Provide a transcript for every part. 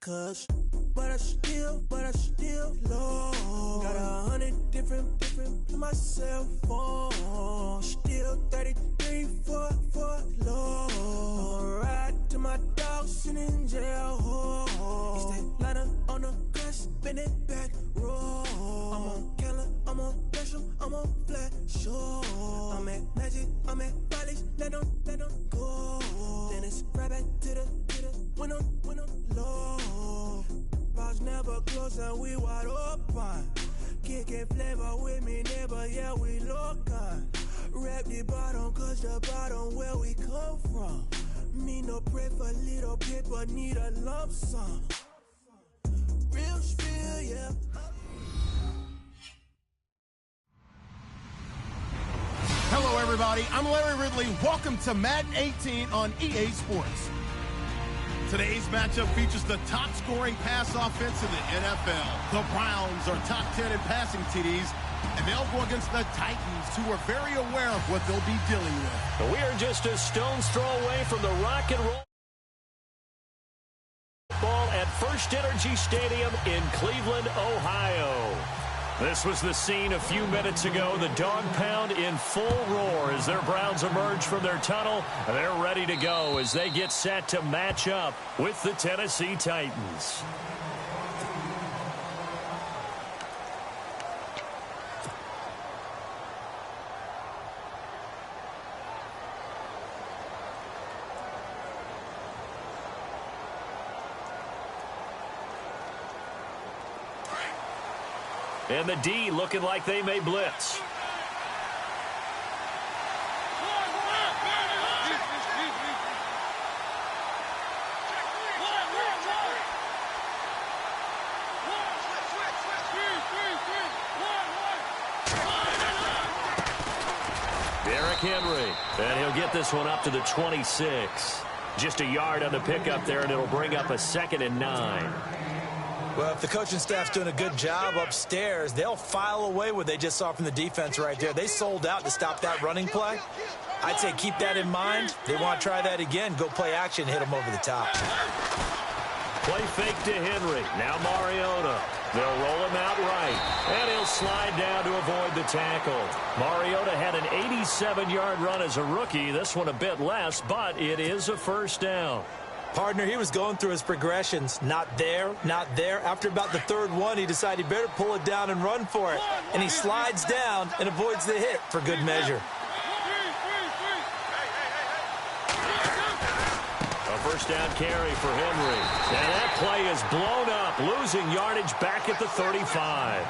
But I still low. Got 100 different in my cell phone. Still 33 for low. I'ma ride to my dog sitting in jail. It's that ladder on the grass, spin it back, roll. I'm on Keller, I'm on Gresham, I'm on Flat Shore. I'm at Magic, I'm at Bally's, let them go. Then it's right back to the when I'm low. Bars never close and we wide open. Kicking flavor with me, neighbor, yeah, we local. Rap the bottom, cause the bottom where we come from. Me no pray for little paper, need a lump sum. Real spill, yeah. Hello, everybody. I'm Larry Ridley. Welcome to Madden 18 on EA Sports. Today's matchup features the top-scoring pass offense in the NFL. The Browns are top 10 in passing TDs, and they'll go against the Titans, who are very aware of what they'll be dealing with. We are just a stone's throw away from the rock and roll ball at First Energy Stadium in Cleveland, Ohio. This was the scene a few minutes ago. The dog pound in full roar as their Browns emerge from their tunnel. They're ready to go as they get set to match up with the Tennessee Titans. And the D looking like they may blitz. Derrick Henry. And he'll get this one up to the 26. Just a yard on the pickup there, and it'll bring up a 2nd and 9. Well, if the coaching staff's doing a good job upstairs, they'll file away what they just saw from the defense right there. They sold out to stop that running play. I'd say keep that in mind. They want to try that again. Go play action, hit them over the top. Play fake to Henry. Now Mariota. They'll roll him out right. And he'll slide down to avoid the tackle. Mariota had an 87-yard run as a rookie. This one a bit less, but it is a first down. Partner, he was going through his progressions. Not there, not there. After about the third one, he decided he better pull it down and run for it. And he slides down and avoids the hit for good measure. A first down carry for Henry. And that play is blown up, losing yardage back at the 35.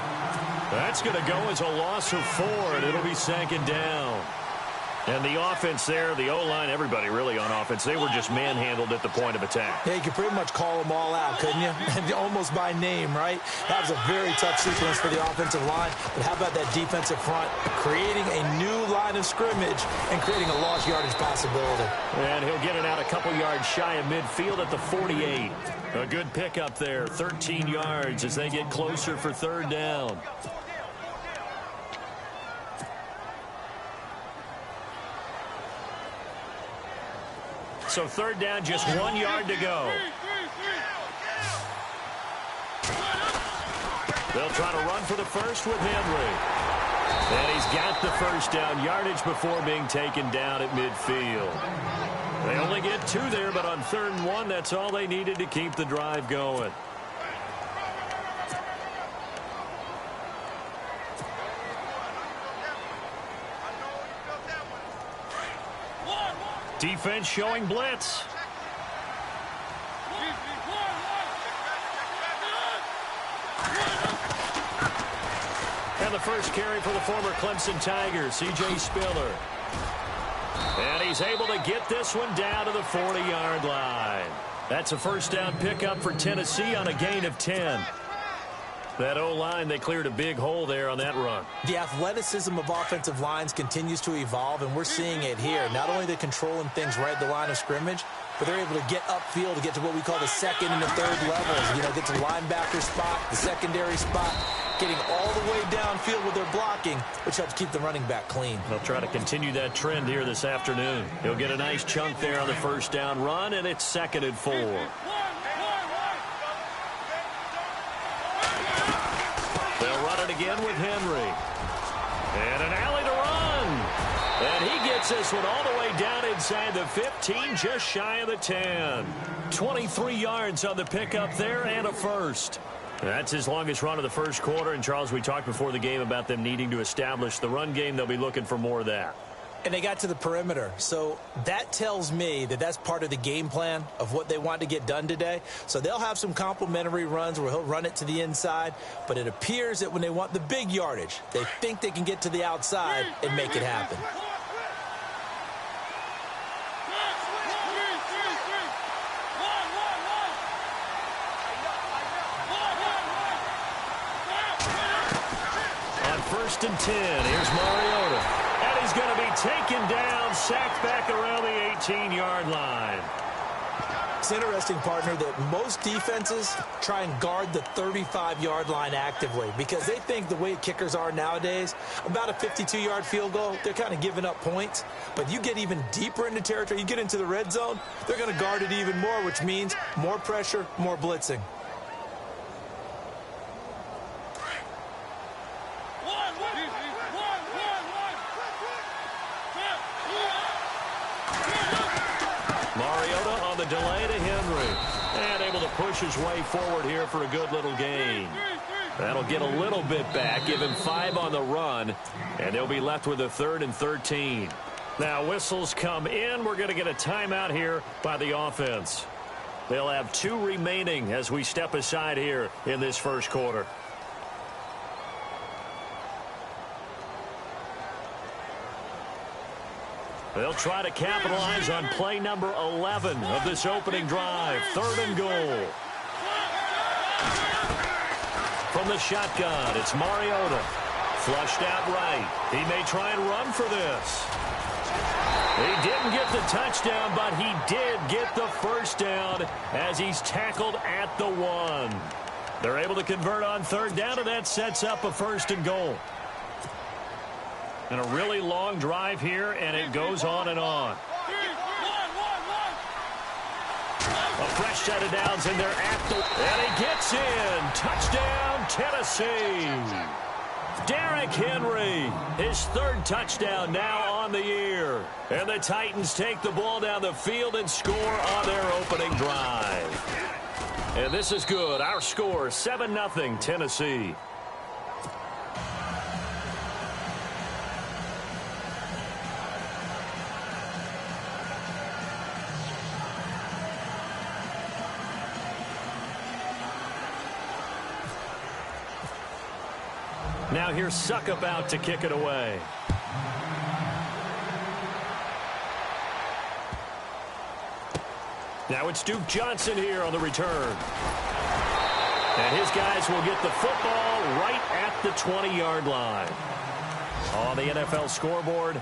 That's going to go as a loss of 4, and it'll be 2nd down. And the offense there, the O-line, everybody really on offense, they were just manhandled at the point of attack. Yeah, you could pretty much call them all out, couldn't you? Almost by name, right? That was a very tough sequence for the offensive line. But how about that defensive front creating a new line of scrimmage and creating a lost yardage possibility? And he'll get it out a couple yards shy of midfield at the 48. A good pickup there, 13 yards as they get closer for 3rd down. So 3rd down, just 1 yard to go. They'll try to run for the first with Henry. And he's got the first down yardage before being taken down at midfield. They only get 2 there, but on 3rd and 1, that's all they needed to keep the drive going. Defense showing blitz. And the first carry for the former Clemson Tigers, C.J. Spiller. And he's able to get this one down to the 40-yard line. That's a first down pickup for Tennessee on a gain of 10. That O-line, they cleared a big hole there on that run. The athleticism of offensive lines continues to evolve, and we're seeing it here. Not only are they controlling things right at the line of scrimmage, but they're able to get upfield to get to what we call the 2nd and the 3rd levels. You know, get to the linebacker spot, the secondary spot, getting all the way downfield with their blocking, which helps keep the running back clean. They'll try to continue that trend here this afternoon. He'll get a nice chunk there on the first down run, and it's 2nd and 4. right again with Henry. And an alley to run. And he gets this one all the way down inside the 15, just shy of the 10. 23 yards on the pickup there and a first. That's his longest run of the first quarter. And, Charles, we talked before the game about them needing to establish the run game. They'll be looking for more of that. And they got to the perimeter. So that tells me that that's part of the game plan of what they want to get done today. So they'll have some complementary runs where he'll run it to the inside. But it appears that when they want the big yardage, they think they can get to the outside and make it happen. On 1st and 10, here's Mariota. And he's going to be taken down, sacked back around the 18-yard line. It's interesting, partner, that most defenses try and guard the 35-yard line actively because they think the way kickers are nowadays, about a 52-yard field goal, they're kind of giving up points. But you get even deeper into territory, you get into the red zone, they're going to guard it even more, which means more pressure, more blitzing. Mariota on the delay to Henry. And able to push his way forward here for a good little gain. That'll get a little bit back, give him 5 on the run, and they'll be left with a 3rd and 13. Now whistles come in. We're going to get a timeout here by the offense. They'll have 2 remaining as we step aside here in this first quarter. They'll try to capitalize on play number 11 of this opening drive. 3rd and goal. From the shotgun, it's Mariota. Flushed out right. He may try and run for this. He didn't get the touchdown, but he did get the first down as he's tackled at the 1. They're able to convert on 3rd down, and that sets up a 1st and goal. And a really long drive here, and it goes on and on. A fresh set of downs, and they're at the... And he gets in. Touchdown, Tennessee. Derrick Henry, his 3rd touchdown now on the year. And the Titans take the ball down the field and score on their opening drive. And this is good. Our score, 7-0 Tennessee. Now here's Suckup out to kick it away. Now it's Duke Johnson here on the return. And his guys will get the football right at the 20-yard line. On the NFL scoreboard,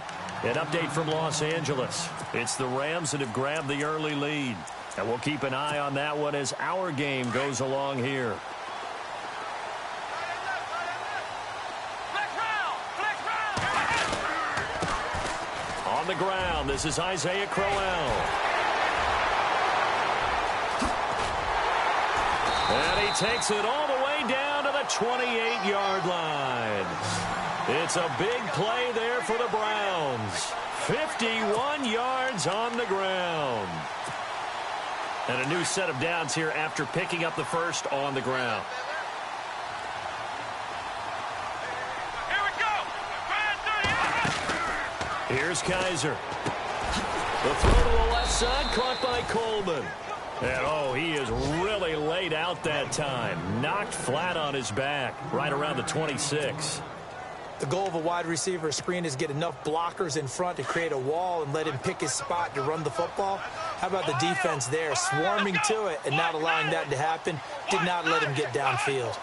an update from Los Angeles. It's the Rams that have grabbed the early lead. And we'll keep an eye on that one as our game goes along here. On the ground, this is Isaiah Crowell. And he takes it all the way down to the 28-yard line. It's a big play there for the Browns. 51 yards on the ground. And a new set of downs here after picking up the first on the ground. Here's Kaiser. The throw to the left side, caught by Coleman. And, oh, he is really laid out that time. Knocked flat on his back, right around the 26. The goal of a wide receiver screen is get enough blockers in front to create a wall and let him pick his spot to run the football. How about the defense there, swarming to it and not allowing that to happen? Did not let him get downfield.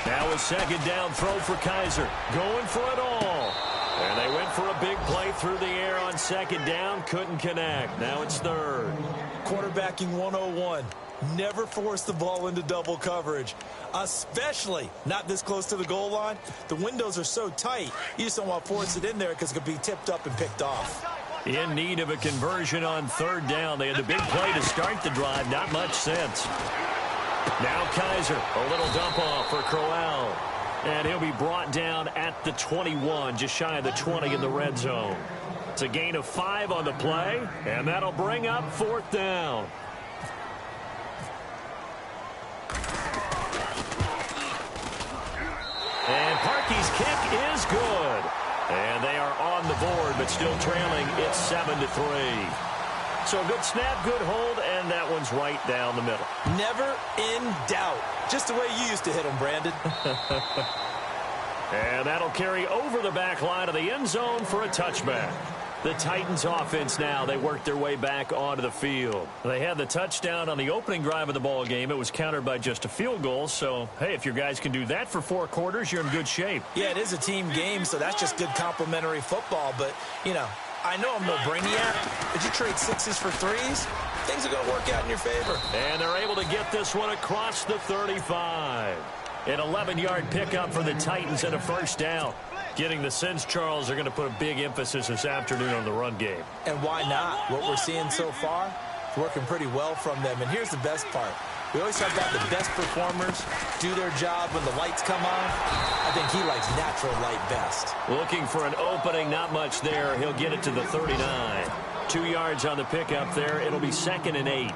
Now a 2nd down throw for Kaiser. Going for it all. And they went for a big play through the air on 2nd down. Couldn't connect. Now it's 3rd. Quarterbacking 101. Never force the ball into double coverage, especially not this close to the goal line. The windows are so tight, you just don't want to force it in there because it could be tipped up and picked off. In need of a conversion on third down. They had the big play to start the drive. Not much sense. Now Kaiser, a little dump off for Crowell. And he'll be brought down at the 21, just shy of the 20 in the red zone. It's a gain of 5 on the play, and that'll bring up fourth down. And Parkey's kick is good. And they are on the board, but still trailing. It's 7-3. So good snap, good hold, and that one's right down the middle. Never in doubt. Just the way you used to hit them, Brandon. And that'll carry over the back line of the end zone for a touchback. The Titans offense now, they worked their way back onto the field. They had the touchdown on the opening drive of the ball game. It was countered by just a field goal. So, hey, if your guys can do that for 4 quarters, you're in good shape. Yeah, it is a team game, so that's just good complimentary football. But, you know, I know I'm no brainiac, but you trade 6s for 3s, things are going to work out in your favor. And they're able to get this one across the 35. An 11-yard pickup for the Titans and a first down. Getting the sense Charles are going to put a big emphasis this afternoon on the run game. And why not? What we're seeing so far is working pretty well from them. And here's the best part. We always talk about the best performers do their job when the lights come on. I think he likes natural light best. Looking for an opening, not much there. He'll get it to the 39. 2 yards on the pickup there. It'll be 2nd and 8.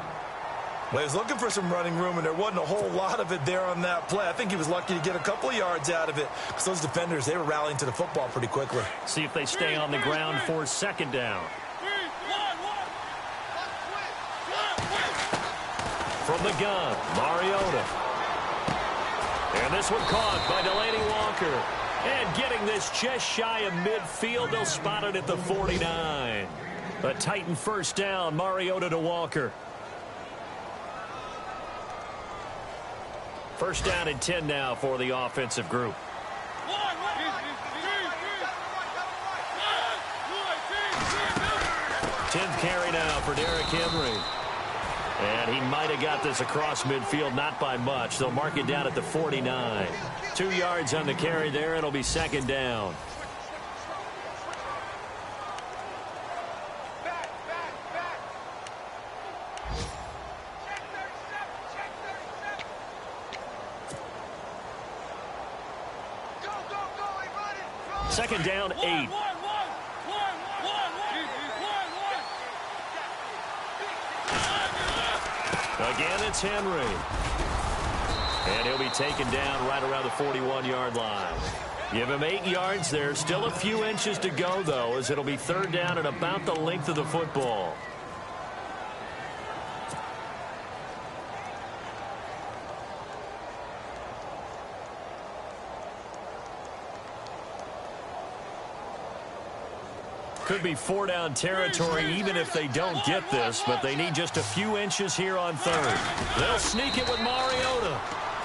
Well, he was looking for some running room, and there wasn't a whole lot of it there on that play. I think he was lucky to get a couple of yards out of it because those defenders, they were rallying to the football pretty quickly. See if they stay on the ground for 2nd down. From the gun, Mariota. And this one caught by Delaney Walker. And getting this just shy of midfield, they'll spot it at the 49. A Titan first down, Mariota to Walker. First down and 10 now for the offensive group. 10th carry now for Derrick Henry. And he might have got this across midfield, not by much. They'll mark it down at the 49. 2 yards on the carry there. It'll be 2nd down. Second down, 8. Again, it's Henry. And he'll be taken down right around the 41-yard line. Give him 8 yards there. Still a few inches to go, though, as it'll be 3rd down at about the length of the football. Could be 4-down territory even if they don't get this, but they need just a few inches here on 3rd. They'll sneak it with Mariota.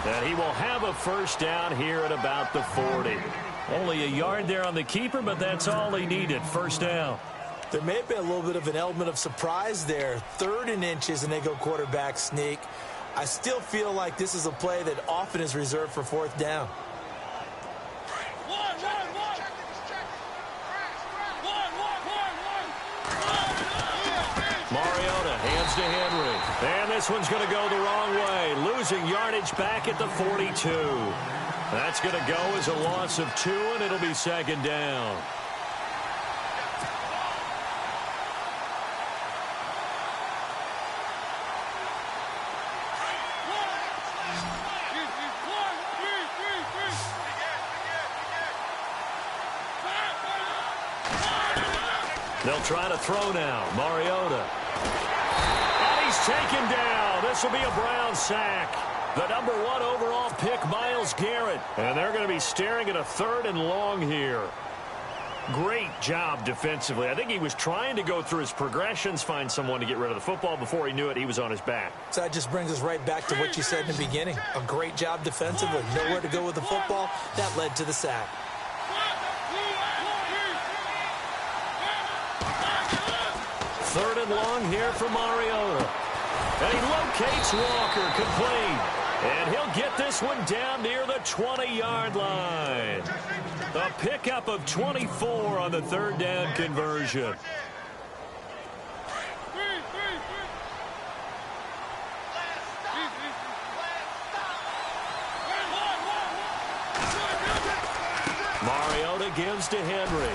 And he will have a first down here at about the 40. Only a yard there on the keeper, but that's all he needed. First down. There may have been a little bit of an element of surprise there. 3rd and inches, and they go quarterback sneak. I still feel like this is a play that often is reserved for 4th down. Mariota hands to Henry. And this one's going to go the wrong way. Losing yardage back at the 42. That's going to go as a loss of 2, and it'll be 2nd down. They'll try to throw now. Mariota. And he's taken down. This will be a Brown sack. The number 1 overall pick, Myles Garrett. And they're going to be staring at a 3rd and long here. Great job defensively. I think he was trying to go through his progressions, find someone to get rid of the football. Before he knew it, he was on his back. So that just brings us right back to what you said in the beginning. A great job defensively. Nowhere to go with the football. That led to the sack. 3rd and long here for Mariota. And he locates Walker, complete. And he'll get this one down near the 20-yard line. A pickup of 24 on the 3rd down conversion. Mariota gives to Henry.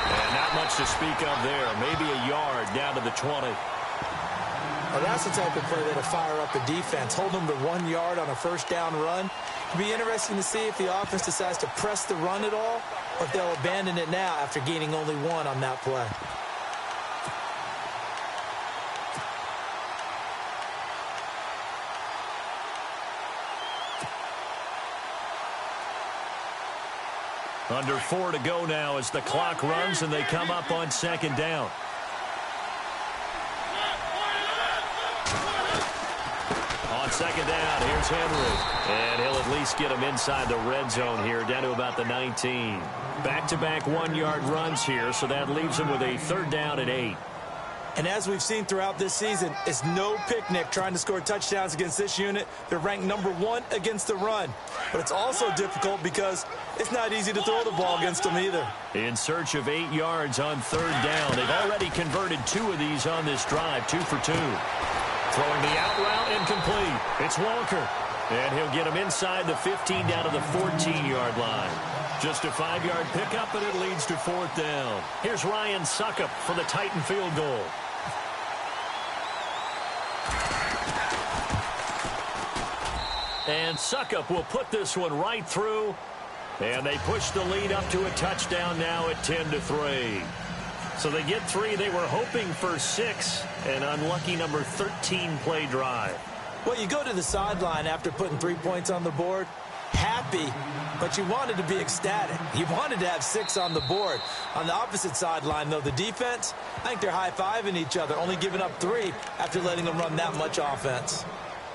And not much to speak of there. Maybe a yard down to the 20. Well, that's the type of play that'll fire up the defense. Hold them to 1 yard on a first down run. It'll be interesting to see if the offense decides to press the run at all, or if they'll abandon it now after gaining only 1 on that play. Under 4 to go now as the clock runs and they come up on second down. On second down, here's Henry. And he'll at least get him inside the red zone here, down to about the 19. Back-to-back 1-yard runs here, so that leaves him with a third down at 8. And as we've seen throughout this season, it's no picnic trying to score touchdowns against this unit. They're ranked number 1 against the run. But it's also difficult because it's not easy to throw the ball against them either. In search of 8 yards on third down. They've already converted 2 of these on this drive, 2 for 2. Throwing the out route incomplete. It's Walker. And he'll get him inside the 15 down to the 14-yard line. Just a 5-yard pickup, and it leads to fourth down. Here's Ryan Suckup for the Titan field goal. And Suckup will put this one right through. And they push the lead up to a touchdown now at 10-3. So they get 3. They were hoping for 6. An unlucky number 13 play drive. Well, you go to the sideline after putting 3 points on the board, happy, but you wanted to be ecstatic. You wanted to have 6 on the board. On the opposite sideline, though, the defense, I think they're high-fiving each other, only giving up 3 after letting them run that much offense.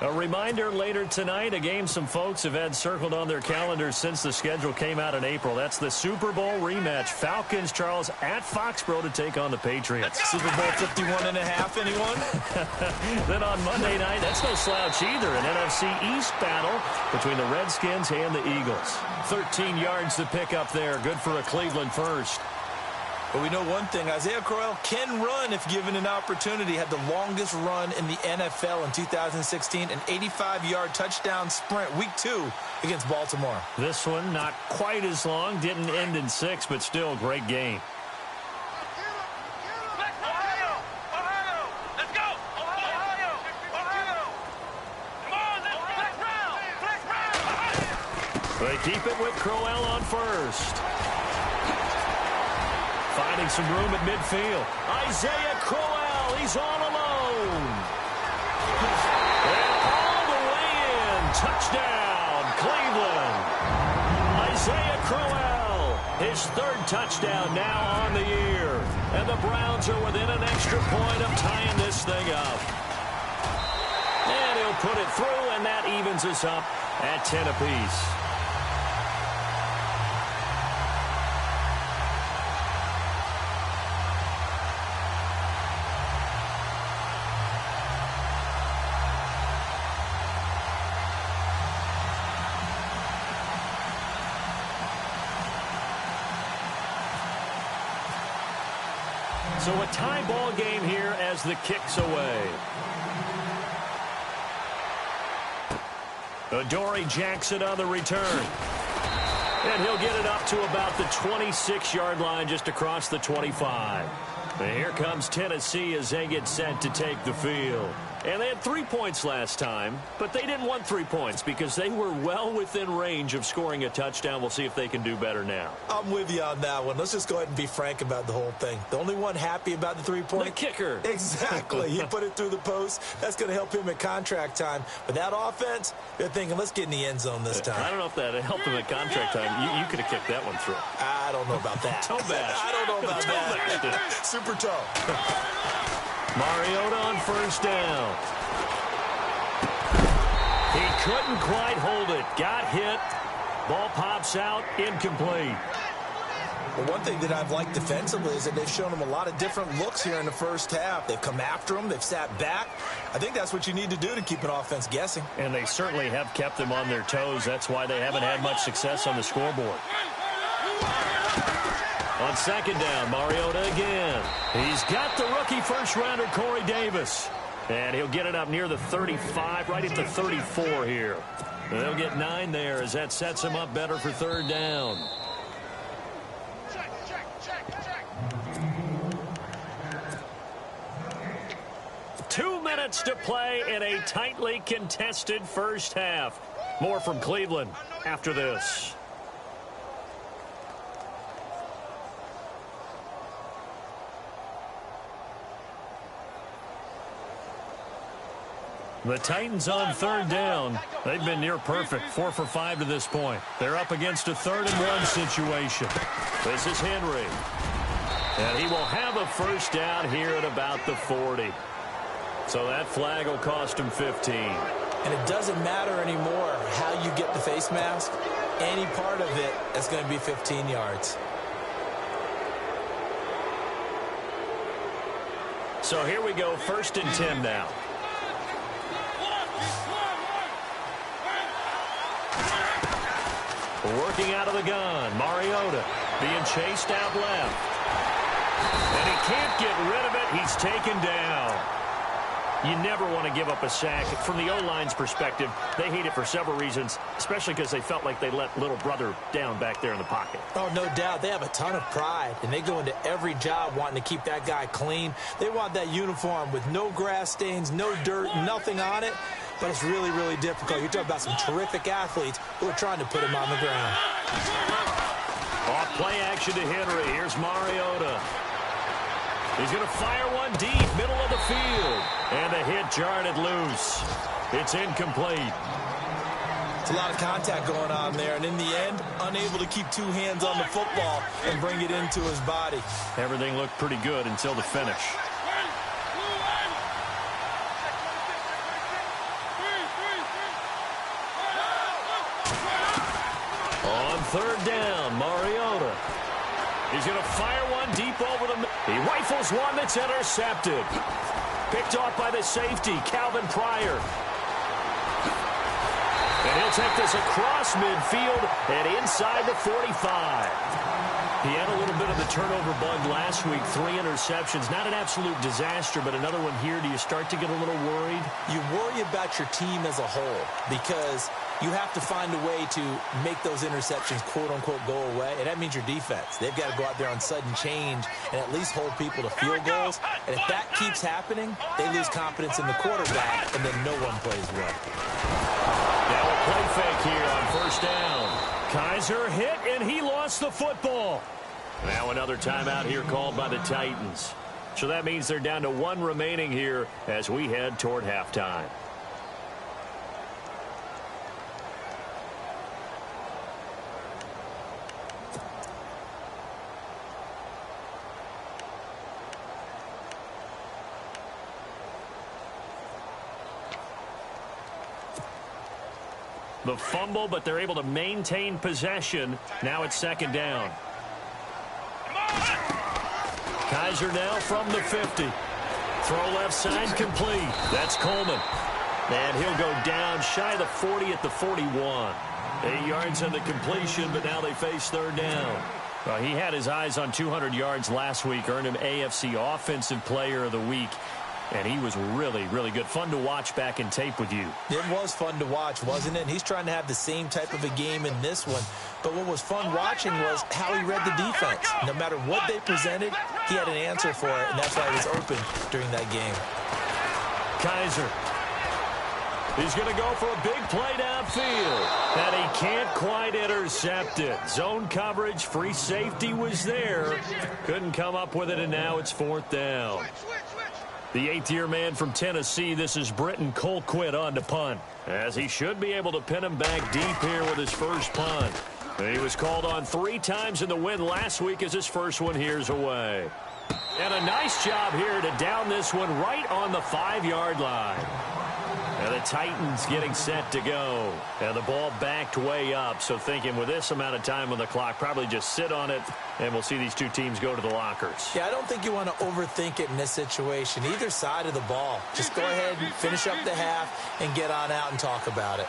A reminder later tonight, a game some folks have had circled on their calendars since the schedule came out in April. That's the Super Bowl rematch. Falcons, Charles, at Foxborough to take on the Patriots. Super Bowl 51.5, anyone? Then on Monday night, that's no slouch either. An NFC East battle between the Redskins and the Eagles. 13 yards to pick up there. Good for a Cleveland first. But we know one thing, Isaiah Crowell can run if given an opportunity. Had the longest run in the NFL in 2016, an 85-yard touchdown sprint, week 2 against Baltimore. This one not quite as long, didn't end in 6, but still a great game. They keep it with Crowell on first. Finding some room at midfield. Isaiah Crowell, he's all alone. And all the way in. Touchdown, Cleveland. Isaiah Crowell, his 3rd touchdown now on the year. And the Browns are within an extra point of tying this thing up. And he'll put it through, and that evens us up at 10 apiece. So a tie ball game here as the kick's away. Adoree Jackson on the return. And he'll get it up to about the 26-yard line just across the 25. And here comes Tennessee as they get set to take the field. And they had 3 points last time, but they didn't want 3 points because they were well within range of scoring a touchdown. We'll see if they can do better now. I'm with you on that one. Let's just go ahead and be frank about the whole thing. The only one happy about the 3-point? The kicker. Exactly. He put it through the post. That's going to help him at contract time. But that offense, they're thinking, let's get in the end zone this time. I don't know if that helped him at contract time. You could have kicked that one through. I don't know about that. Toe bash. I don't know about that. Bashed. Super toe. Mariota on first down. He couldn't quite hold it. Got hit. Ball pops out. Incomplete. Well, one thing that I've liked defensively is that they've shown him a lot of different looks here in the first half. They've come after him. They've sat back. I think that's what you need to do to keep an offense guessing. And they certainly have kept them on their toes. That's why they haven't had much success on the scoreboard. On second down, Mariota again. He's got the rookie first-rounder, Corey Davis. And he'll get it up near the 35, right at the 34 here. And they'll get 9 there as that sets him up better for third down. minutes to play in a tightly contested first half. More from Cleveland after this. The Titans on third down. They've been near perfect, 4 for 5 to this point. They're up against a 3rd-and-1 situation. This is Henry. And he will have a first down here at about the 40. So that flag will cost him 15. And it doesn't matter anymore how you get the face mask. Any part of it is going to be 15 yards. So here we go, 1st and 10 now. Working out of the gun, Mariota being chased out left. And he can't get rid of it. He's taken down. You never want to give up a sack. From the O-line's perspective, they hate it for several reasons, especially because they felt like they let little brother down back there in the pocket. Oh, no doubt. They have a ton of pride, and they go into every job wanting to keep that guy clean. They want that uniform with no grass stains, no dirt, nothing on it. But it's really, really difficult. You're talking about some terrific athletes who are trying to put him on the ground. Off play action to Henry. Here's Mariota. He's going to fire one deep, middle of the field. And the hit jarred it loose. It's incomplete. It's a lot of contact going on there. And in the end, unable to keep 2 hands on the football and bring it into his body. Everything looked pretty good until the finish. On 3rd down, Mariota. He's going to fire one deep over the middle. He rifles one that's intercepted. Picked off by the safety, Calvin Pryor. And he'll take this across midfield and inside the 45. He had a little bit of the turnover bug last week, 3 interceptions. Not an absolute disaster, but another one here. Do you start to get a little worried? You worry about your team as a whole because you have to find a way to make those interceptions, quote-unquote, go away, and that means your defense. They've got to go out there on sudden change and at least hold people to field goals, and if that keeps happening, they lose confidence in the quarterback, and then no one plays well. Now a play fake here on 1st down. Kaiser hit, and he lost the football. Now another timeout here called by the Titans. So that means they're down to 1 remaining here as we head toward halftime. The fumble, but they're able to maintain possession. Now it's 2nd down. Kaiser now from the 50. Throw left side complete. That's Coleman. And he'll go down shy of the 40 at the 41. 8 yards on the completion, but now they face 3rd down. Well, he had his eyes on 200 yards last week, earned him AFC Offensive Player of the Week. And he was really, really good. Fun to watch back in tape with you. It was fun to watch, wasn't it? And he's trying to have the same type of a game in this one. But what was fun watching was how he read the defense. No matter what they presented, he had an answer for it, and that's why he was open during that game. Kaiser. He's going to go for a big play downfield. And he can't quite intercept it. Zone coverage, free safety was there. Couldn't come up with it, and now it's 4th down. The 8th-year man from Tennessee, this is Britton Colquitt on to punt, as he should be able to pin him back deep here with his first punt. He was called on 3 times in the win last week as his first one here's away. And a nice job here to down this one right on the 5-yard line. And the Titans getting set to go. And the ball backed way up, so thinking with this amount of time on the clock, probably just sit on it, and we'll see these 2 teams go to the lockers. Yeah, I don't think you want to overthink it in this situation. Either side of the ball. Just go ahead and finish up the half and get on out and talk about it.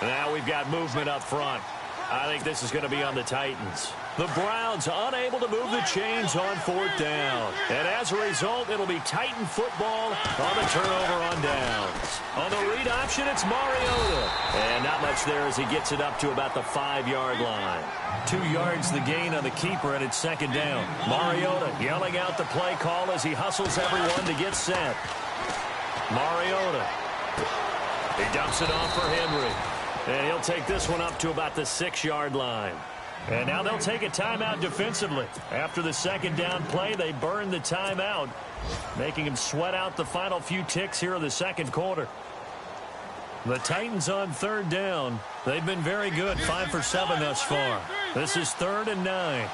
Now we've got movement up front. I think this is going to be on the Titans. The Browns unable to move the chains on 4th down. And as a result, it'll be Titan football on the turnover on downs. On the read option, it's Mariota. And not much there as he gets it up to about the 5-yard line. 2 yards the gain on the keeper, and it's 2nd down. Mariota yelling out the play call as he hustles everyone to get set. Mariota. He dumps it off for Henry. And he'll take this one up to about the 6-yard line. And now they'll take a timeout defensively. After the 2nd down play, they burn the timeout, making him sweat out the final few ticks here in the 2nd quarter. The Titans on 3rd down. They've been very good, 5 for 7 thus far. This is 3rd and 9.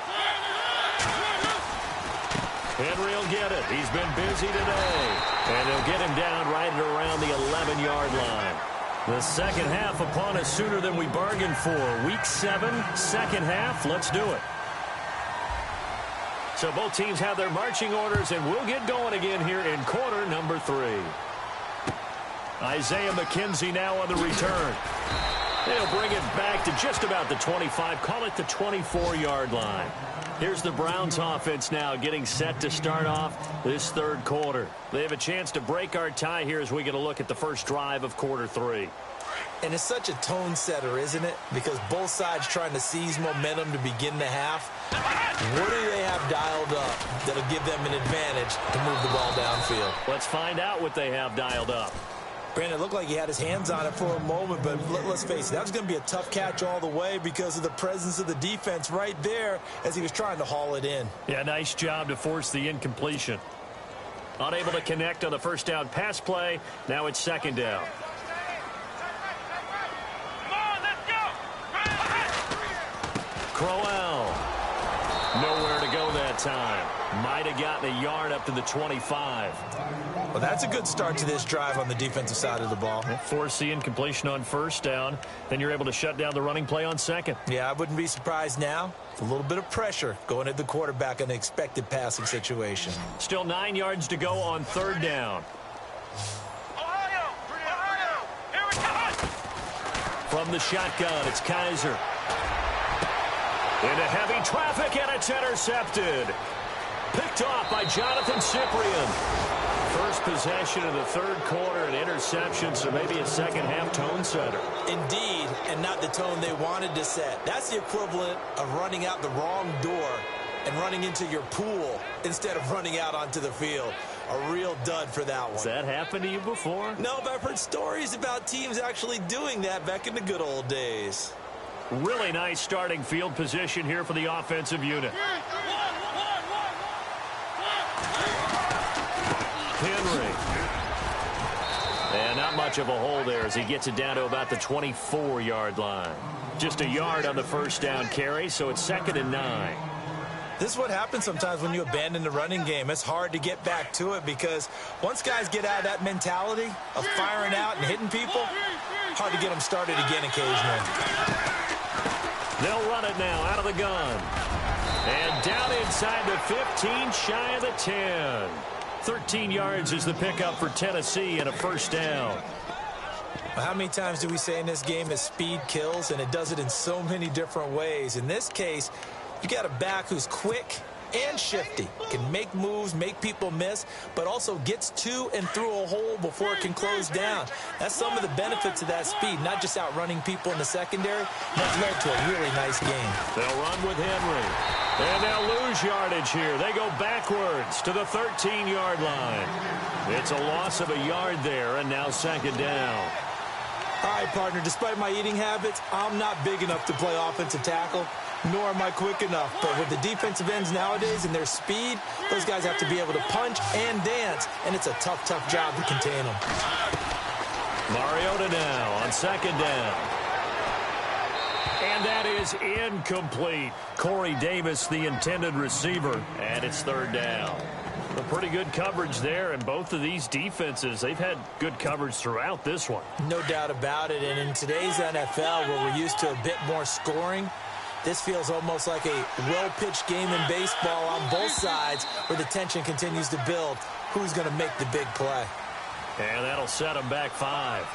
Henry will get it. He's been busy today. And they'll get him down right at around the 11-yard line. The second half upon us sooner than we bargained for. Week 7, second half. Let's do it. So both teams have their marching orders, and we'll get going again here in quarter number 3. Isaiah McKenzie now on the return. They'll bring it back to just about the 25, call it the 24-yard line. Here's the Browns offense now getting set to start off this 3rd quarter. They have a chance to break our tie here as we get a look at the first drive of quarter 3. And it's such a tone setter, isn't it? Because both sides trying to seize momentum to begin the half. What do they have dialed up that'll give them an advantage to move the ball downfield? Let's find out what they have dialed up. Brandon, it looked like he had his hands on it for a moment, but let's face it, that was going to be a tough catch all the way because of the presence of the defense right there as he was trying to haul it in. Yeah, nice job to force the incompletion. Unable to connect on the first down pass play. Now it's 2nd down. Crowell. Nowhere to go that time. Might have gotten a yard up to the 25. Well, that's a good start to this drive on the defensive side of the ball. Force the incompletion on 1st down. Then you're able to shut down the running play on 2nd. Yeah, I wouldn't be surprised now. It's a little bit of pressure going at the quarterback in an expected passing situation. Still 9 yards to go on 3rd down. From the shotgun, it's Kaiser. Into heavy traffic, and it's intercepted. Picked off by Jonathan Cyprien. First possession of the 3rd quarter, an interception, so maybe a second-half tone setter. Indeed, and not the tone they wanted to set. That's the equivalent of running out the wrong door and running into your pool instead of running out onto the field. A real dud for that one. Has that happened to you before? No, but I've heard stories about teams actually doing that back in the good old days. Really nice starting field position here for the offensive unit. Henry. And not much of a hole there as he gets it down to about the 24-yard line. Just a yard on the first down carry, so it's 2nd and 9. This is what happens sometimes when you abandon the running game. It's hard to get back to it because once guys get out of that mentality of firing out and hitting people, hard to get them started again occasionally. They'll run it now out of the gun. And down inside the 15, shy of the 10. 13 yards is the pickup for Tennessee and a 1st down. How many times do we say in this game that speed kills, and it does it in so many different ways? In this case, you got a back who's quick and shifty, can make moves, make people miss, but also gets to and through a hole before it can close down. That's some of the benefits of that speed, not just outrunning people in the secondary. That's led to a really nice game. They'll run with Henry. And they'll lose yardage here. They go backwards to the 13-yard line. It's a loss of a yard there, and now 2nd down. All right, partner, despite my eating habits, I'm not big enough to play offensive tackle, nor am I quick enough. But with the defensive ends nowadays and their speed, those guys have to be able to punch and dance, and it's a tough, tough job to contain them. Mariota now on 2nd down. And that is incomplete. Corey Davis, the intended receiver, and it's 3rd down. A pretty good coverage there, and both of these defenses, they've had good coverage throughout this one. No doubt about it, and in today's NFL, where we're used to a bit more scoring, this feels almost like a well-pitched game in baseball on both sides where the tension continues to build. Who's going to make the big play? And that'll set them back 5.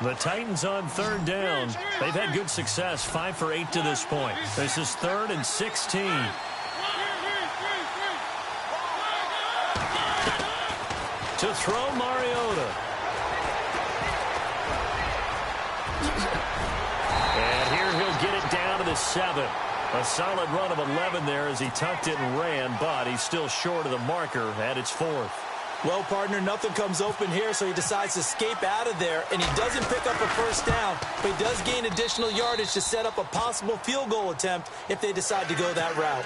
The Titans on third down. They've had good success, 5 for 8 to this point. This is 3rd and 16. To throw, Mariota. And here he'll get it down to the 7. A solid run of 11 there as he tucked it and ran, but he's still short of the marker at its 4th. Well, partner, nothing comes open here, so he decides to escape out of there, and he doesn't pick up a first down, but he does gain additional yardage to set up a possible field goal attempt if they decide to go that route.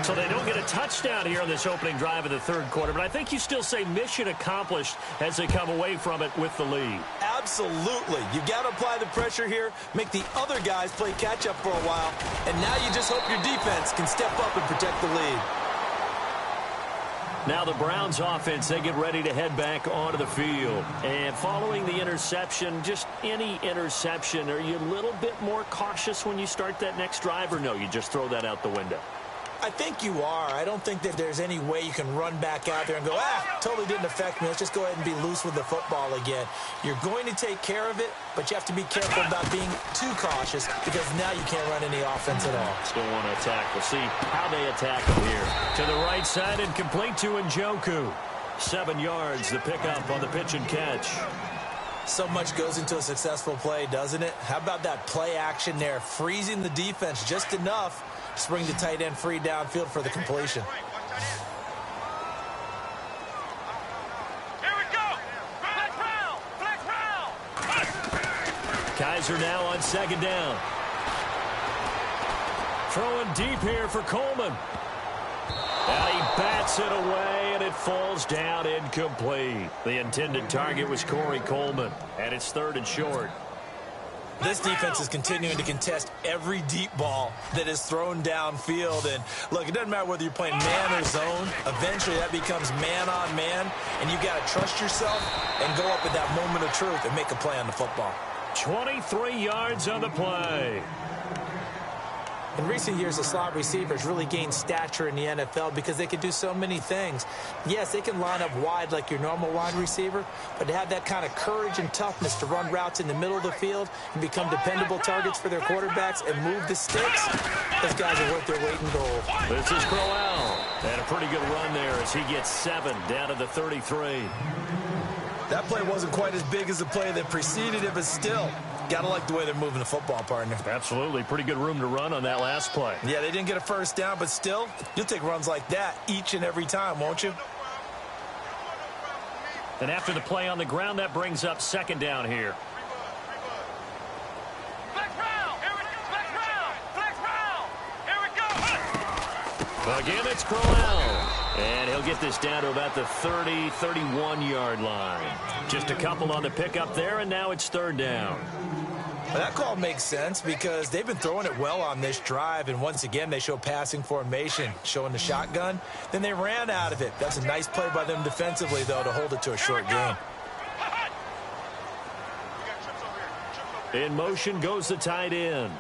So they don't get a touchdown here on this opening drive of the 3rd quarter, but I think you still say mission accomplished as they come away from it with the lead. Absolutely. You've got to apply the pressure here, make the other guys play catch-up for a while, and now you just hope your defense can step up and protect the lead. Now the Browns offense, they get ready to head back onto the field. And following the interception, just any interception, are you a little bit more cautious when you start that next drive, or no, you just throw that out the window? I think you are. I don't think that there's any way you can run back out there and go, totally didn't affect me. Let's just go ahead and be loose with the football again. You're going to take care of it, but you have to be careful about being too cautious because now you can't run any offense at all. Still want to attack. We'll see how they attack him here. To the right side and complete to Njoku. 7 yards, the pickup on the pitch and catch. So much goes into a successful play, doesn't it? How about that play action there, freezing the defense just enough to bring the tight end free downfield for the completion. Here we go. Flex round. Kaiser now on 2nd down. Throwing deep here for Coleman. And he bats it away, and it falls down incomplete. The intended target was Corey Coleman, and it's 3rd and short. This defense is continuing to contest every deep ball that is thrown downfield. And, look, it doesn't matter whether you're playing man or zone. Eventually, that becomes man-on-man, and you've got to trust yourself and go up at that moment of truth and make a play on the football. 23 yards on the play. In recent years, the slot receivers really gained stature in the NFL because they can do so many things. Yes, they can line up wide like your normal wide receiver, but to have that kind of courage and toughness to run routes in the middle of the field and become dependable targets for their quarterbacks and move the sticks, those guys are worth their weight in gold. This is Crowell. And a pretty good run there as he gets 7 down to the 33. That play wasn't quite as big as the play that preceded it, but still, got to like the way they're moving the football, partner. Absolutely. Pretty good room to run on that last play. Yeah, they didn't get a first down, but still, you'll take runs like that each and every time, won't you? And after the play on the ground, that brings up 2nd down here. Flex round. Here we go. Again, it's Crowell. And he'll get this down to about the 30, 31-yard line. Just a couple on the pickup there, and now it's 3rd down. Well, that call makes sense because they've been throwing it well on this drive, and once again, they show passing formation, showing the shotgun. Then they ran out of it. That's a nice play by them defensively, though, to hold it to a short game. In motion goes the tight end.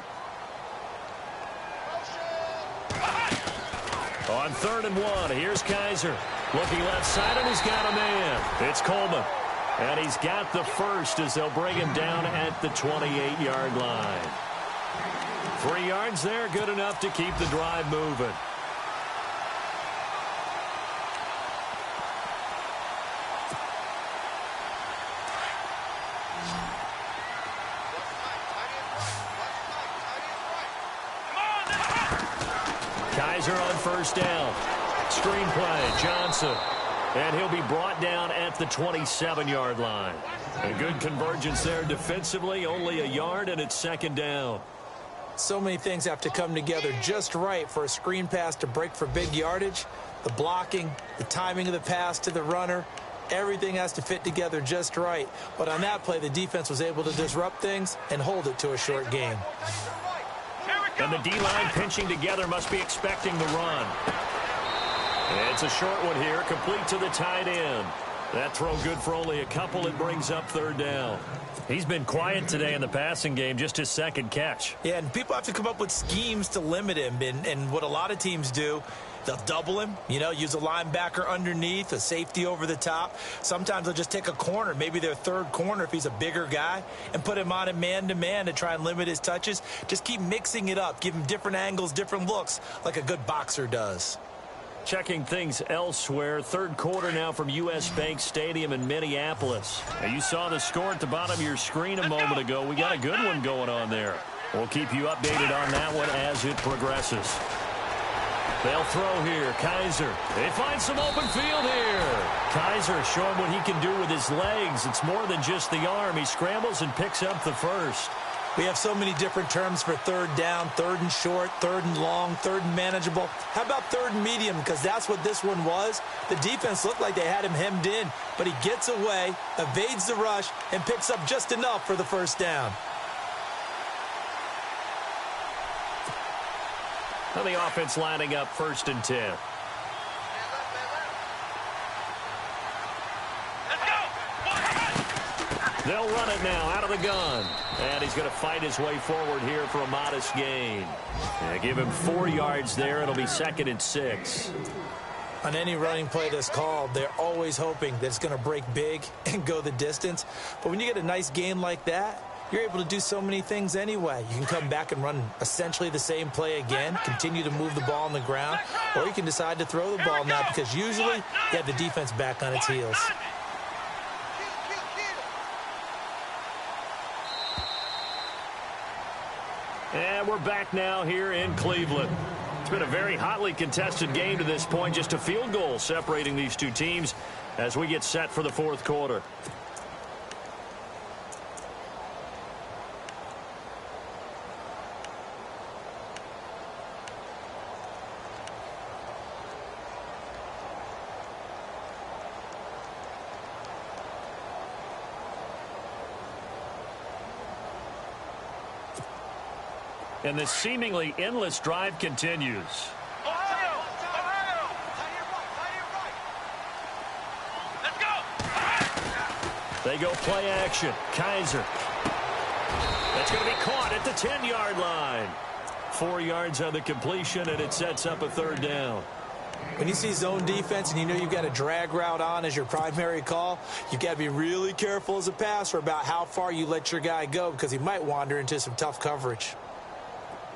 On 3rd and 1, here's Kaiser. Looking left side, and he's got a man. It's Coleman. And he's got the first as they'll bring him down at the 28-yard line. 3 yards there, good enough to keep the drive moving. Kaiser on 1st down. Screen play, Johnson. And he'll be brought down at the 27-yard line. A good convergence there defensively, only a yard, and it's 2nd down. So many things have to come together just right for a screen pass to break for big yardage. The blocking, the timing of the pass to the runner, everything has to fit together just right. But on that play, the defense was able to disrupt things and hold it to a short game. And the D-line pinching together must be expecting the run. It's a short one here, complete to the tight end. That throw good for only a couple. It brings up 3rd down. He's been quiet today in the passing game, just his 2nd catch. Yeah, and people have to come up with schemes to limit him. And what a lot of teams do They'll double him, use a linebacker underneath, a safety over the top. Sometimes they'll just take a corner, maybe their third corner if he's a bigger guy, and put him on a man-to-man to try and limit his touches. Just keep mixing it up. Give him different angles, different looks, like a good boxer does. Checking things elsewhere. Third quarter now from U.S. Bank Stadium in Minneapolis. Now, you saw the score at the bottom of your screen a moment ago. We got a good one going on there. We'll keep you updated on that one as it progresses. They'll throw here. Kaiser. They find some open field here. Kaiser showing what he can do with his legs. It's more than just the arm. He scrambles and picks up the first. We have so many different terms for third down, third and short, third and long, third and manageable. How about third and medium? Because that's what this one was. The defense looked like they had him hemmed in, but he gets away, evades the rush, and picks up just enough for the first down. Now the offense lining up 1st and 10. They'll run it now out of the gun. And he's going to fight his way forward here for a modest gain. Give him 4 yards there. It'll be 2nd and 6. On any running play that's called, they're always hoping that it's going to break big and go the distance. But when you get a nice gain like that, you're able to do so many things anyway. You can come back and run essentially the same play again, continue to move the ball on the ground, or you can decide to throw the ball now because usually you have the defense back on its heels. And we're back now here in Cleveland. It's been a very hotly contested game to this point. Just a field goal separating these two teams as we get set for the 4th quarter. And this seemingly endless drive continues. Ohio! Let's go! They go play action. Kaiser. That's going to be caught at the 10-yard line. 4 yards on the completion, and it sets up a 3rd down. When you see zone defense and you know you've got a drag route on as your primary call, you've got to be really careful as a passer about how far you let your guy go because he might wander into some tough coverage.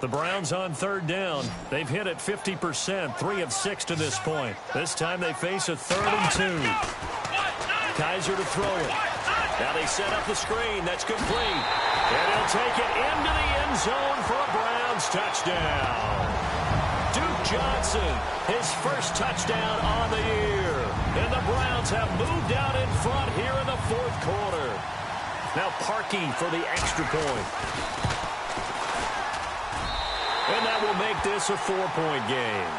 The Browns on 3rd down. They've hit it 50%, 3 of 6 to this point. This time they face a 3rd and 2. Kaiser to throw it. Now they set up the screen. That's complete. And he'll take it into the end zone for a Browns touchdown. Duke Johnson, his first touchdown on the year. And the Browns have moved out in front here in the 4th quarter. Now Parkey for the extra point. And that will make this a 4-point game.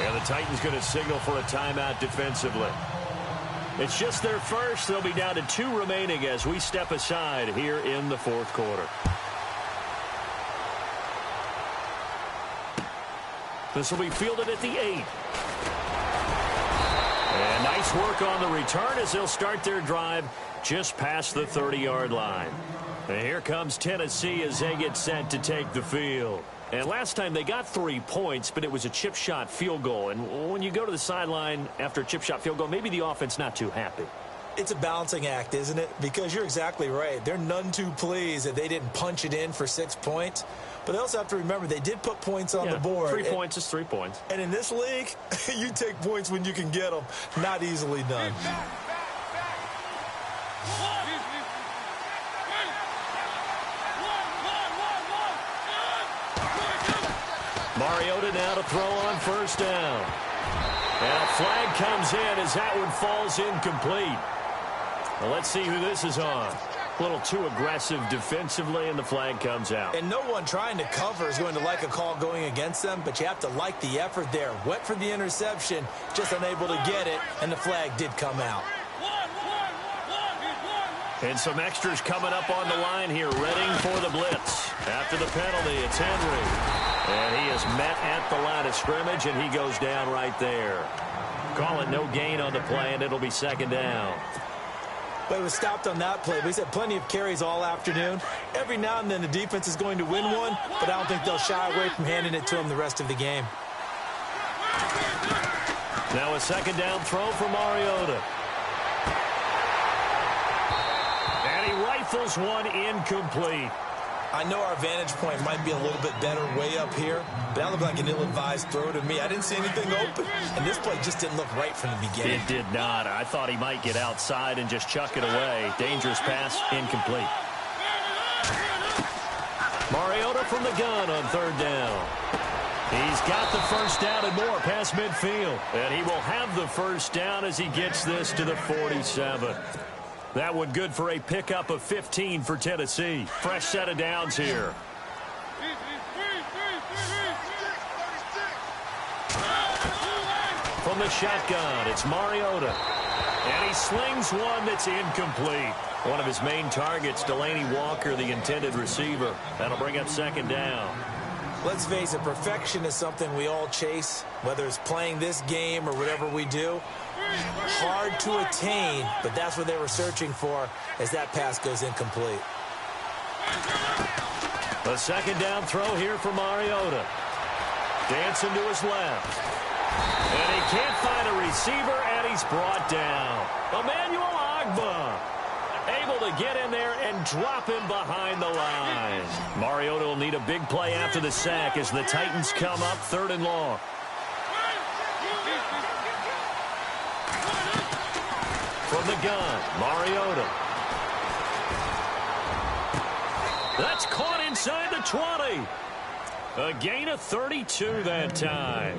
And the Titans going to signal for a timeout defensively. It's just their first. They'll be down to 2 remaining as we step aside here in the 4th quarter. This will be fielded at the 8. And nice work on the return as they'll start their drive just past the 30-yard line. And here comes Tennessee as they get set to take the field. And last time they got 3 points, but it was a chip shot field goal. And when you go to the sideline after a chip shot field goal, maybe the offense not too happy. It's a balancing act, isn't it? Because you're exactly right. They're none too pleased that they didn't punch it in for 6 points. But they also have to remember they did put points on the board. 3 points is 3 points. And in this league, you take points when you can get them. Not easily done. Mariota now to throw on 1st down. And a flag comes in as that one falls incomplete. Well, let's see who this is on. A little too aggressive defensively, and the flag comes out. And no one trying to cover is going to like a call going against them, but you have to like the effort there. Went for the interception, just unable to get it, and the flag did come out. And some extras coming up on the line here, readying for the blitz. After the penalty, it's Henry. And he is met at the line of scrimmage, and he goes down right there. Call it no gain on the play, and it'll be second down. But it was stopped on that play. But he's had plenty of carries all afternoon. Every now and then the defense is going to win one, but I don't think they'll shy away from handing it to him the rest of the game. Now a second down throw for Mariota. And he rifles one incomplete. I know our vantage point might be a little bit better way up here, but that looked like an ill-advised throw to me. I didn't see anything open, and this play just didn't look right from the beginning. It did not. I thought he might get outside and just chuck it away. Dangerous pass, incomplete. Mariota from the gun on third down. He's got the first down and more past midfield. And he will have the first down as he gets this to the 47. That one good for a pickup of 15 for Tennessee. Fresh set of downs here. From the shotgun, it's Mariota. And he slings one that's incomplete. One of his main targets, Delaney Walker, the intended receiver. That'll bring up second down. Let's face it, perfection is something we all chase, whether it's playing this game or whatever we do. Hard to attain, but that's what they were searching for as that pass goes incomplete. A second down throw here for Mariota. Dancing to his left. And he can't find a receiver, and he's brought down. Emmanuel Ogbah able to get in there and drop him behind the line. Mariota will need a big play after the sack as the Titans come up third and long. From the gun, Mariota. That's caught inside the 20. A gain of 32 that time.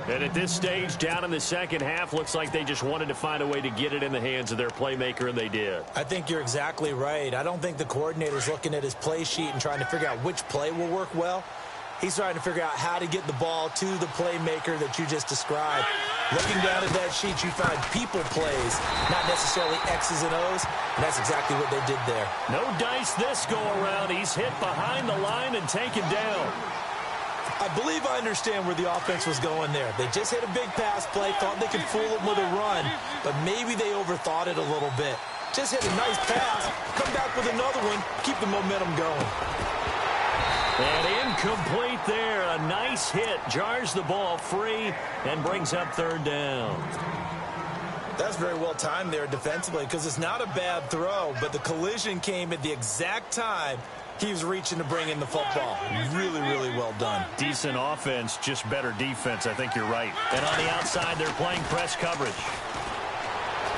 And at this stage, down in the second half, looks like they just wanted to find a way to get it in the hands of their playmaker, and they did. I think you're exactly right. I don't think the coordinator's looking at his play sheet and trying to figure out which play will work well. He's trying to figure out how to get the ball to the playmaker that you just described. Looking down at that sheet, you find people plays, not necessarily X's and O's, and that's exactly what they did there. No dice this go-around. He's hit behind the line and taken down. I believe I understand where the offense was going there. They just hit a big pass play, thought they could fool him with a run, but maybe they overthought it a little bit. Just hit a nice pass, come back with another one, keep the momentum going. And incomplete there. A nice hit. Jars the ball free and brings up third down. That's very well timed there defensively because it's not a bad throw, but the collision came at the exact time he was reaching to bring in the football. Really, really well done. Decent offense, just better defense. I think you're right. And on the outside, they're playing press coverage.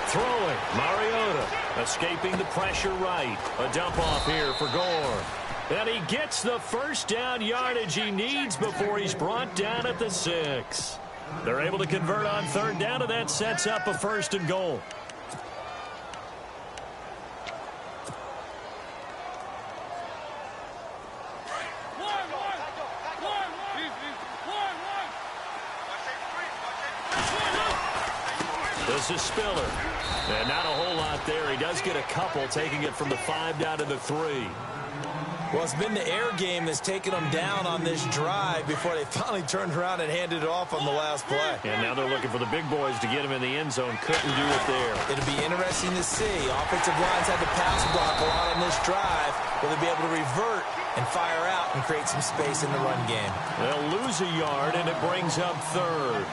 Throwing, Mariota. Escaping the pressure right. A dump off here for Gore. And he gets the first down yardage he needs before he's brought down at the 6. They're able to convert on third down, and that sets up a first and goal. This is Spiller. And not a whole lot there. He does get a couple, taking it from the 5 down to the 3. Well, it's been the air game that's taken them down on this drive before they finally turned around and handed it off on the last play. And now they're looking for the big boys to get him in the end zone. Couldn't do it there. It'll be interesting to see. Offensive lines had to pass block a lot on this drive. Will they be able to revert and fire out and create some space in the run game? They'll lose a yard, and it brings up third.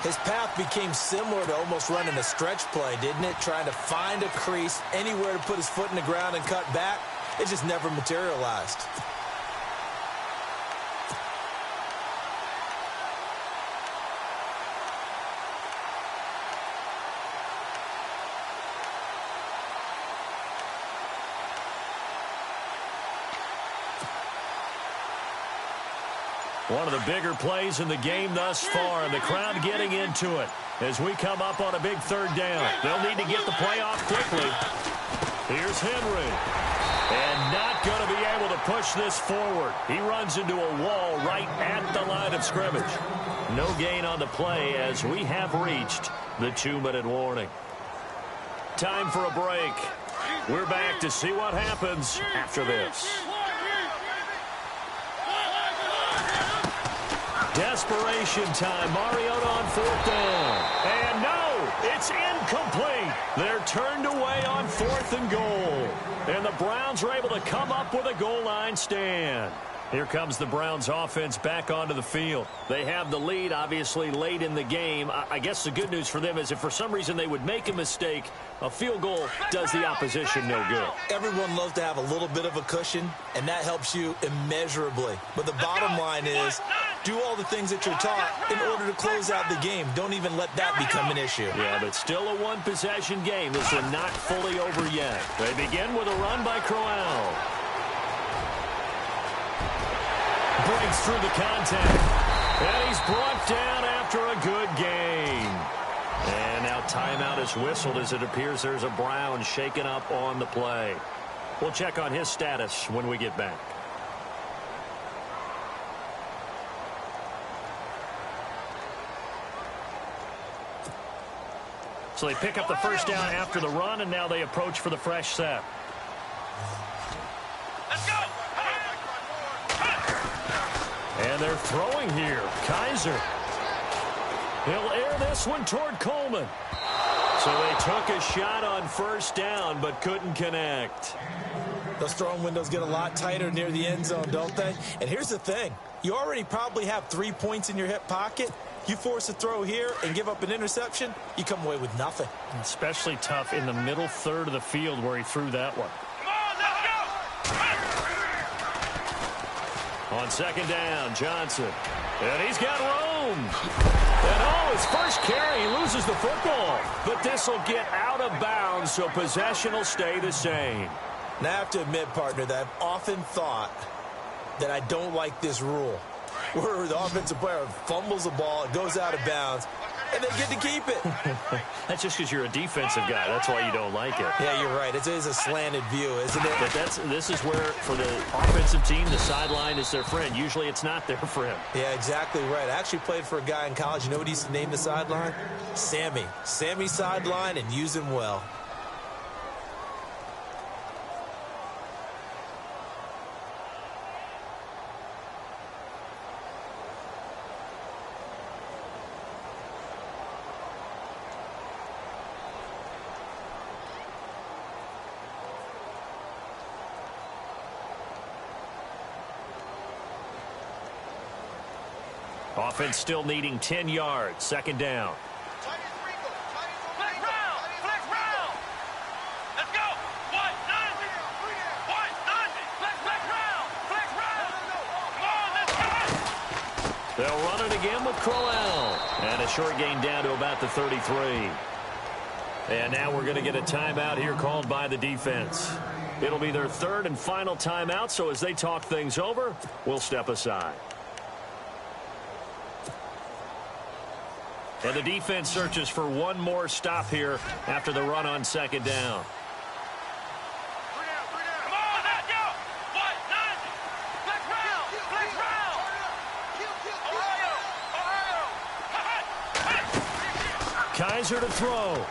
His path became similar to almost running a stretch play, didn't it? Trying to find a crease, anywhere to put his foot in the ground and cut back. It just never materialized. One of the bigger plays in the game thus far, and the crowd getting into it as we come up on a big third down. They'll need to get the play off quickly. Here's Henry. And not going to be able to push this forward. He runs into a wall right at the line of scrimmage. No gain on the play as we have reached the 2-minute warning. Time for a break. We're back to see what happens after this. Desperation time. Mariota on 4th down. And no, it's incomplete. They're turned away on 4th and goal. And the Browns are able to come up with a goal line stand. Here comes the Browns offense back onto the field. They have the lead, obviously, late in the game. I guess the good news for them is if for some reason they would make a mistake, a field goal does the opposition no good. Everyone loves to have a little bit of a cushion, and that helps you immeasurably. But the bottom line is, do all the things that you're taught in order to close out the game. Don't even let that become an issue. Yeah, but still a one-possession game. This one not fully over yet. They begin with a run by Crowell. Breaks through the contact. And he's brought down after a good game. And now timeout is whistled as it appears there's a Brown shaken up on the play. We'll check on his status when we get back. So they pick up the first down after the run, and now they approach for the fresh set. Let's go. And they're throwing here. Kaiser. He'll air this one toward Coleman. So they took a shot on first down, but couldn't connect. Those throwing windows get a lot tighter near the end zone, don't they? And here's the thing. You already probably have 3 points in your hip pocket. You force a throw here and give up an interception, you come away with nothing. Especially tough in the middle third of the field where he threw that one. Come on, let's go. On second down, Johnson. And he's got room. And his first carry, he loses the football. But this will get out of bounds, so possession will stay the same. Now, I have to admit, partner, that I've often thought that I don't like this rule, where the offensive player fumbles the ball, it goes out of bounds, and they get to keep it. That's just because you're a defensive guy. That's why you don't like it. Yeah, you're right. It is a slanted view, isn't it? But this is where, for the offensive team, the sideline is their friend. Usually it's not their friend. Yeah, exactly right. I actually played for a guy in college. You know what he used to name the sideline? Sammy. Sammy sideline, and use him well. Offense still needing 10 yards. Second down. Flex round. Flex round. Let's go. 190. 190. Flex round. Flex round. Come on, let's go. They'll run it again with Crowell. And a short gain down to about the 33. And now we're going to get a timeout here called by the defense. It'll be their third and final timeout, so as they talk things over, we'll step aside. And the defense searches for one more stop here after the run on second down. Come on, let's go. 190. Flex round. Flex round. Ohio. Kaiser to throw.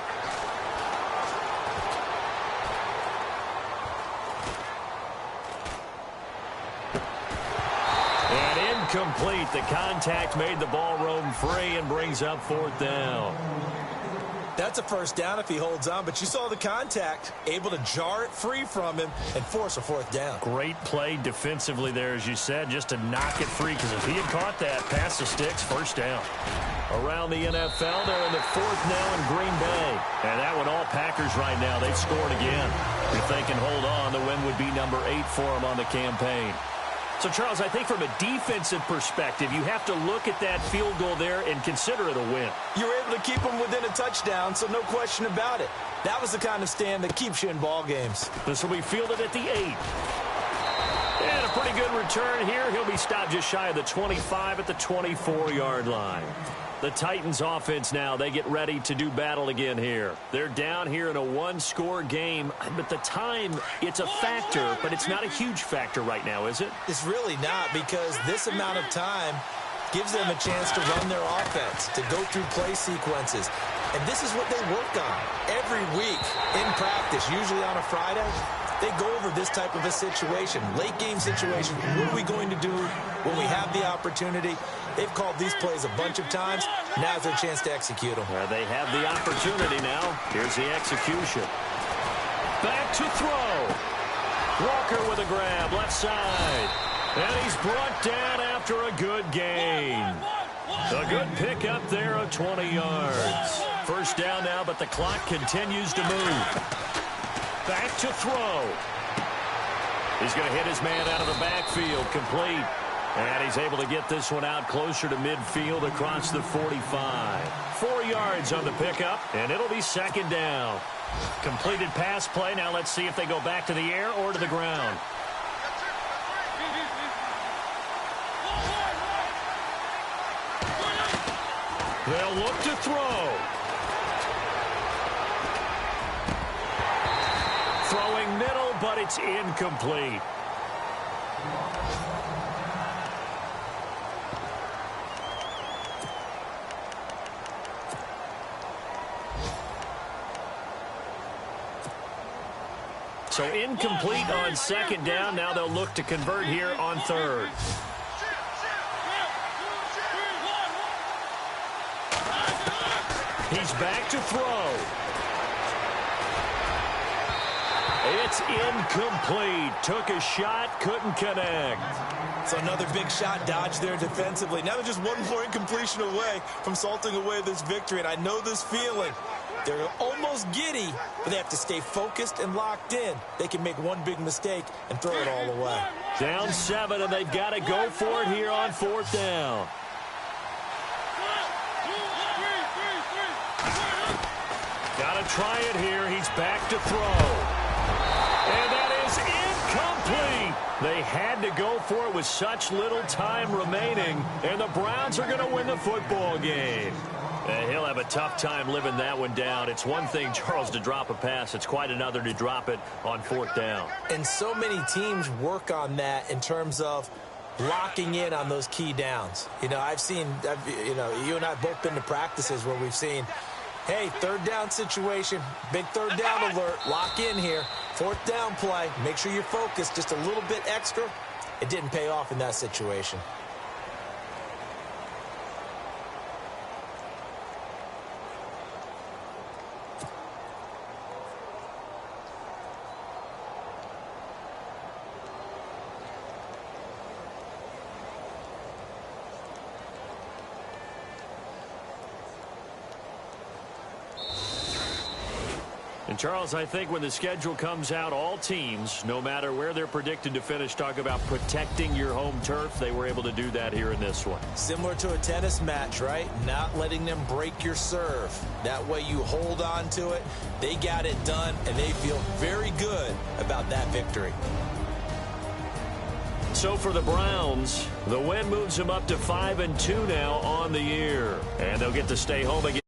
Complete. The contact made the ball roam free and brings up fourth down. That's a first down if he holds on, but you saw the contact, able to jar it free from him and force a fourth down. Great play defensively there, as you said, just to knock it free, because if he had caught that, pass the sticks, first down. Around the NFL, they're in the fourth now in Green Bay. And that one, all Packers right now. They've scored again. If they can hold on, the win would be number 8 for them on the campaign. So, Charles, I think from a defensive perspective, you have to look at that field goal there and consider it a win. You were able to keep them within a touchdown, so no question about it. That was the kind of stand that keeps you in ball games. This will be fielded at the 8. And a pretty good return here. He'll be stopped just shy of the 25 at the 24-yard line. The Titans offense now, they get ready to do battle again here. They're down here in a one-score game, but the time, it's a factor, but it's not a huge factor right now, is it? It's really not, because this amount of time gives them a chance to run their offense, to go through play sequences. And this is what they work on every week in practice, usually on a Friday. they go over this type of a situation, late game situation. What are we going to do when we have the opportunity? They've called these plays a bunch of times. Now's their chance to execute them. They have the opportunity now. Here's the execution. Back to throw. Walker with a grab, left side. And he's brought down after a good gain. A good pickup there of 20 yards. First down now, but the clock continues to move. Back to throw. He's going to hit his man out of the backfield, complete. And he's able to get this one out closer to midfield across the 45. 4 yards on the pickup, and it'll be second down. Completed pass play. Now let's see if they go back to the air or to the ground. They'll look to throw. Throwing middle, but it's incomplete. So incomplete on second down. Now they'll look to convert here on third. He's back to throw. It's incomplete. Took a shot, couldn't connect. So another big shot dodge there defensively. Now they're just one more incompletion away from salting away this victory. And I know this feeling. They're almost giddy, but they have to stay focused and locked in. They can make one big mistake and throw it all away. Down 7, and they've got to go for it here on fourth down. Got to try it here. He's back to throw. And that is incomplete. They had to go for it with such little time remaining, and the Browns are going to win the football game. He'll have a tough time living that one down. It's one thing, Charles, to drop a pass. It's quite another to drop it on fourth down. And so many teams work on that in terms of locking in on those key downs. You know, you and I have both been to practices where we've seen, hey, third down situation, big third down alert, lock in here. Fourth down play, make sure you're focused just a little bit extra. It didn't pay off in that situation. And, Charles, I think when the schedule comes out, all teams, no matter where they're predicted to finish, talk about protecting your home turf. They were able to do that here in this one. Similar to a tennis match, right? Not letting them break your serve. That way you hold on to it. They got it done, and they feel very good about that victory. So for the Browns, the win moves them up to 5-2 now on the year. And they'll get to stay home again.